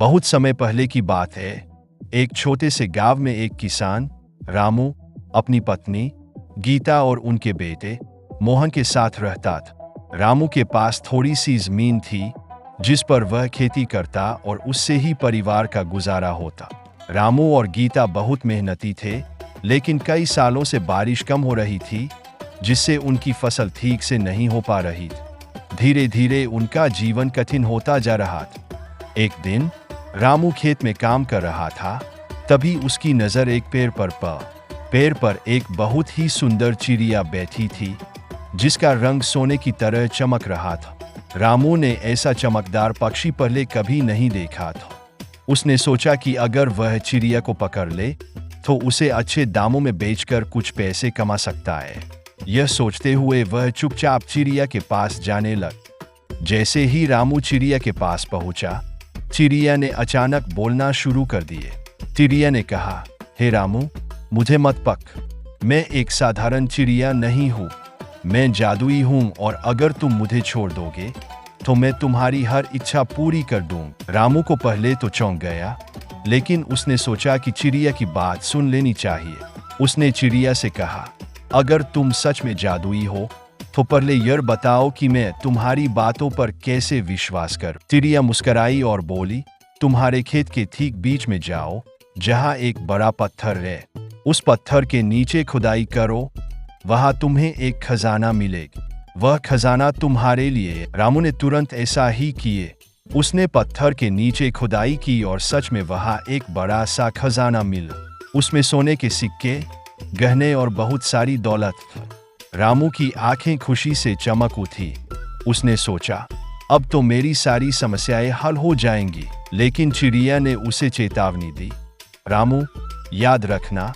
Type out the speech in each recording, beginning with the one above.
बहुत समय पहले की बात है। एक छोटे से गांव में एक किसान रामू अपनी पत्नी गीता और उनके बेटे मोहन के साथ रहता था। रामू के पास थोड़ी सी जमीन थी जिस पर वह खेती करता और उससे ही परिवार का गुजारा होता। रामू और गीता बहुत मेहनती थे, लेकिन कई सालों से बारिश कम हो रही थी जिससे उनकी फसल ठीक से नहीं हो पा रही थी। धीरे धीरे उनका जीवन कठिन होता जा रहा था। एक दिन रामू खेत में काम कर रहा था, तभी उसकी नज़र एक पेड़ पर एक बहुत ही सुंदर चिड़िया बैठी थी जिसका रंग सोने की तरह चमक रहा था। रामू ने ऐसा चमकदार पक्षी पहले कभी नहीं देखा था। उसने सोचा कि अगर वह चिड़िया को पकड़ ले तो उसे अच्छे दामों में बेचकर कुछ पैसे कमा सकता है। यह सोचते हुए वह चुपचाप चिड़िया के पास जाने लग। जैसे ही रामू चिड़िया के पास पहुंचा, चिड़िया ने अचानक बोलना शुरू कर दिए। चिड़िया ने कहा, हे रामू, मुझे मत पक। मैं एक साधारण चिड़िया नहीं हूँ, मैं जादुई हूँ और अगर तुम मुझे छोड़ दोगे तो मैं तुम्हारी हर इच्छा पूरी कर दूँ। रामू को पहले तो चौंक गया, लेकिन उसने सोचा कि चिड़िया की बात सुन लेनी चाहिए। उसने चिड़िया से कहा, अगर तुम सच में जादुई हो तो पहले यह बताओ कि मैं तुम्हारी बातों पर कैसे विश्वास कर। चिड़िया मुस्कुराई और बोली, तुम्हारे खेत के ठीक बीच में जाओ जहाँ एक बड़ा पत्थर है। उस पत्थर के नीचे खुदाई करो, वहां तुम्हें एक खजाना मिलेगा। वह खजाना तुम्हारे लिए। रामू ने तुरंत ऐसा ही किए। उसने पत्थर के नीचे खुदाई की और सच में वहां एक बड़ा सा खजाना मिला। उसमें सोने के सिक्के, गहने और बहुत सारी दौलत थी। रामू की आंखें खुशी से चमक उठी। उसने सोचा, अब तो मेरी सारी समस्याएं हल हो जाएंगी। लेकिन चिड़िया ने उसे चेतावनी दी, रामू, याद रखना,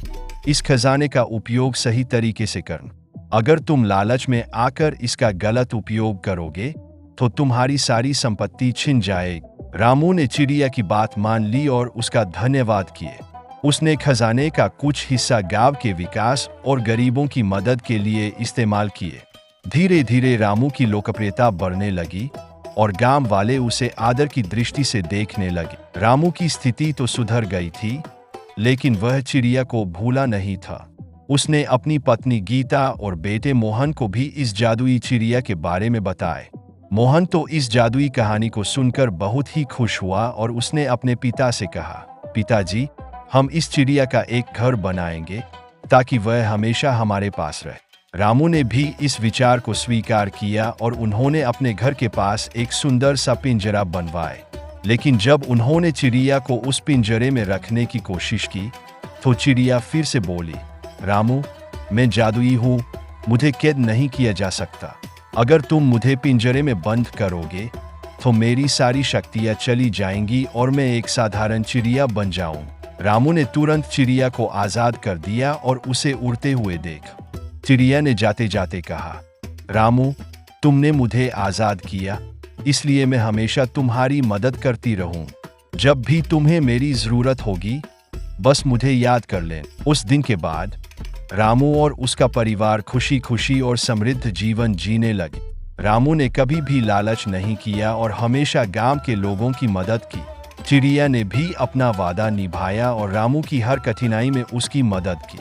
इस खजाने का उपयोग सही तरीके से करना। अगर तुम लालच में आकर इसका गलत उपयोग करोगे तो तुम्हारी सारी संपत्ति छिन जाएगी। रामू ने चिड़िया की बात मान ली और उसका धन्यवाद किए। उसने खजाने का कुछ हिस्सा गांव के विकास और गरीबों की मदद के लिए इस्तेमाल किए। धीरे धीरे रामू की लोकप्रियता बढ़ने लगी और गांव वाले उसे आदर की दृष्टि से देखने लगे। रामू की स्थिति तो सुधर गई थी, लेकिन वह चिड़िया को भूला नहीं था। उसने अपनी पत्नी गीता और बेटे मोहन को भी इस जादुई चिड़िया के बारे में बताए। मोहन तो इस जादुई कहानी को सुनकर बहुत ही खुश हुआ और उसने अपने पिता से कहा, पिताजी, हम इस चिड़िया का एक घर बनाएंगे ताकि वह हमेशा हमारे पास रहे। रामू ने भी इस विचार को स्वीकार किया और उन्होंने अपने घर के पास एक सुंदर सा पिंजरा बनवाए। लेकिन जब उन्होंने चिड़िया को उस पिंजरे में रखने की कोशिश की तो चिड़िया फिर से बोली, रामू, मैं जादुई हूँ, मुझे कैद नहीं किया जा सकता। अगर तुम मुझे पिंजरे में बंद करोगे तो मेरी सारी शक्तियाँ चली जाएंगी और मैं एक साधारण चिड़िया बन जाऊँ। रामू ने तुरंत चिड़िया को आज़ाद कर दिया और उसे उड़ते हुए देखा। चिड़िया ने जाते जाते कहा, रामू, तुमने मुझे आज़ाद किया, इसलिए मैं हमेशा तुम्हारी मदद करती रहूं। जब भी तुम्हें मेरी ज़रूरत होगी, बस मुझे याद कर लें। उस दिन के बाद रामू और उसका परिवार खुशी खुशी और समृद्ध जीवन जीने लगे। रामू ने कभी भी लालच नहीं किया और हमेशा गांव के लोगों की मदद की। चिड़िया ने भी अपना वादा निभाया और रामू की हर कठिनाई में उसकी मदद की।